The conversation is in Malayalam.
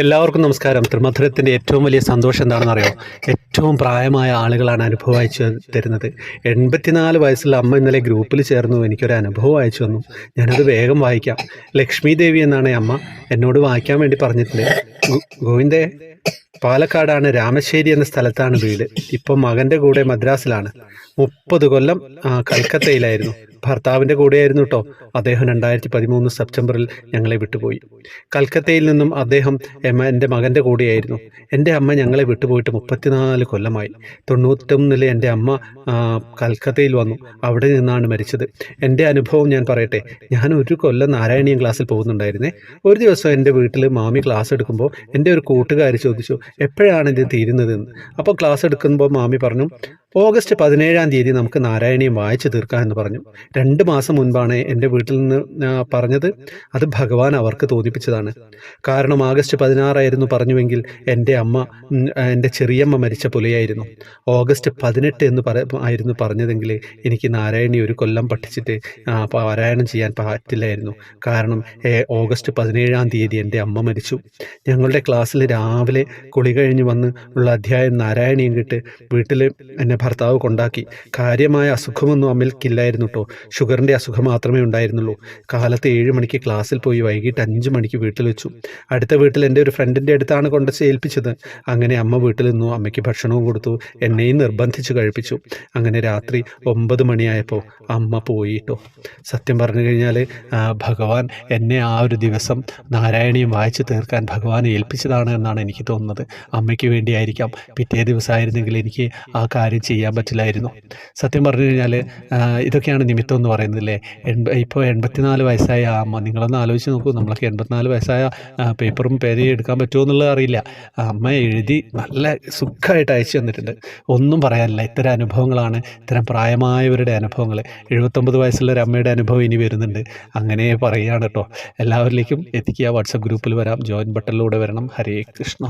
എല്ലാവർക്കും നമസ്കാരം. ത്രിമധുരത്തിൻ്റെ ഏറ്റവും വലിയ സന്തോഷം എന്താണെന്ന് അറിയോ? ഏറ്റവും പ്രായമായ ആളുകളാണ് അനുഭവം അയച്ചു തരുന്നത്. 84 വയസ്സുള്ള അമ്മ ഇന്നലെ ഗ്രൂപ്പിൽ ചേർന്നു എനിക്കൊരു അനുഭവം അയച്ചു തന്നു. ഞാനത് വേഗം വായിക്കാം. ലക്ഷ്മി ദേവി എന്നാണ് അമ്മ എന്നോട് വായിക്കാൻ വേണ്ടി പറഞ്ഞിട്ടുണ്ട്. ഗോവിന്ദേ, പാലക്കാടാണ്, രാമശ്ശേരി എന്ന സ്ഥലത്താണ് വീട്. ഇപ്പം മകൻ്റെ കൂടെ മദ്രാസിലാണ്. 30 കൊല്ലം കൽക്കത്തയിലായിരുന്നു. ഭർത്താവിൻ്റെ കൂടെയായിരുന്നു കേട്ടോ. അദ്ദേഹം 2013 സെപ്റ്റംബറിൽ ഞങ്ങളെ വിട്ടുപോയി. കൽക്കത്തയിൽ നിന്നും അദ്ദേഹം എൻ്റെ മകൻ്റെ കൂടെയായിരുന്നു. എൻ്റെ അമ്മ ഞങ്ങളെ വിട്ടുപോയിട്ട് 34 കൊല്ലമായി. 91 എൻ്റെ അമ്മ കൽക്കത്തയിൽ വന്നു. അവിടെ നിന്നാണ് മരിച്ചത്. എൻ്റെ അനുഭവം ഞാൻ പറയട്ടെ. ഞാൻ 1 കൊല്ലം നാരായണീയം ക്ലാസ്സിൽ പോകുന്നുണ്ടായിരുന്നേ. ഒരു ദിവസം എൻ്റെ വീട്ടിൽ മാമി ക്ലാസ് എടുക്കുമ്പോൾ എൻ്റെ ഒരു കൂട്ടുകാരി ചോദിച്ചു, എപ്പോഴാണ് ഇത് തീരുന്നതെന്ന്. അപ്പോൾ ക്ലാസ് എടുക്കുമ്പോൾ മാമി പറഞ്ഞു, ഓഗസ്റ്റ് 17-ാം തീയതി നമുക്ക് നാരായണീയം വായിച്ചു തീർക്കാം എന്ന് പറഞ്ഞു. 2 മാസം മുൻപാണ് എൻ്റെ വീട്ടിൽ നിന്ന് പറഞ്ഞത്. അത് ഭഗവാൻ അവർക്ക് തോന്നിപ്പിച്ചതാണ്. കാരണം ആഗസ്റ്റ് 16 പറഞ്ഞുവെങ്കിൽ എൻ്റെ അമ്മ, എൻ്റെ ചെറിയമ്മ മരിച്ച പുലയായിരുന്നു. ഓഗസ്റ്റ് 18 എന്ന് ആയിരുന്നു പറഞ്ഞതെങ്കിൽ എനിക്ക് നാരായണി 1 കൊല്ലം പഠിച്ചിട്ട് പാരായണം ചെയ്യാൻ പറ്റില്ലായിരുന്നു. കാരണം ഓഗസ്റ്റ് 17-ാം തീയതി എൻ്റെ അമ്മ മരിച്ചു. ഞങ്ങളുടെ ക്ലാസ്സിൽ രാവിലെ കുളി കഴിഞ്ഞ് വന്ന് ഉള്ള അധ്യായം നാരായണീയം കേട്ട് വീട്ടിൽ എന്നെ ഭർത്താവ് കൊണ്ടാക്കി. കാര്യമായ അസുഖമൊന്നും അമ്മയ്ക്കില്ലായിരുന്നു കേട്ടോ. ഷുഗറിൻ്റെ അസുഖം മാത്രമേ ഉണ്ടായിരുന്നുള്ളൂ. കാലത്ത് 7 മണിക്ക് ക്ലാസ്സിൽ പോയി വൈകിട്ട് 5 മണിക്ക് വീട്ടിൽ വെച്ചു. അടുത്ത വീട്ടിൽ എൻ്റെ ഒരു ഫ്രണ്ടിൻ്റെ അടുത്താണ് കൊണ്ട് ഏൽപ്പിച്ചത്. അങ്ങനെ അമ്മ വീട്ടിൽ നിന്നു. അമ്മയ്ക്ക് ഭക്ഷണവും കൊടുത്തു, എന്നെയും നിർബന്ധിച്ച് കഴിപ്പിച്ചു. അങ്ങനെ രാത്രി 9 മണിയായപ്പോൾ അമ്മ പോയി കേട്ടോ. സത്യം പറഞ്ഞു കഴിഞ്ഞാൽ ഭഗവാൻ എന്നെ ആ ഒരു ദിവസം നാരായണീയം വായിച്ചു തീർക്കാൻ ഭഗവാൻ ഏൽപ്പിച്ചതാണ് എന്നാണ് എനിക്ക് തോന്നുന്നത്. അമ്മയ്ക്ക് വേണ്ടിയായിരിക്കാം. പിറ്റേ ദിവസമായിരുന്നെങ്കിൽ എനിക്ക് ആ കാര്യം ചെയ്യാൻ പറ്റില്ലായിരുന്നു. സത്യം പറഞ്ഞു കഴിഞ്ഞാൽ ഇതൊക്കെയാണ് നിമിത്തം എന്ന് പറയുന്നതില്ലേ. ഇപ്പോൾ 84 വയസ്സായ അമ്മ, നിങ്ങളൊന്ന് ആലോചിച്ച് നോക്കൂ. നമ്മളൊക്കെ 84 വയസ്സായ പേപ്പറും പേരയും എടുക്കാൻ പറ്റുമോ എന്നുള്ളത് അറിയില്ല. അമ്മ എഴുതി നല്ല സുഖമായിട്ട് അയച്ചു തന്നിട്ടുണ്ട്. ഒന്നും പറയാനില്ല. ഇത്തരം അനുഭവങ്ങളാണ്, ഇത്തരം പ്രായമായവരുടെ അനുഭവങ്ങൾ. 79 വയസ്സുള്ള ഒരു അമ്മയുടെ അനുഭവം ഇനി വരുന്നുണ്ട്. അങ്ങനെ പറയുകയാണ് കേട്ടോ. എല്ലാവരിലേക്കും എത്തിക്കുക. വാട്സപ്പ് ഗ്രൂപ്പിൽ വരാം, ജോയിൻ ബട്ടണിലൂടെ വരണം. ഹരേ കൃഷ്ണ.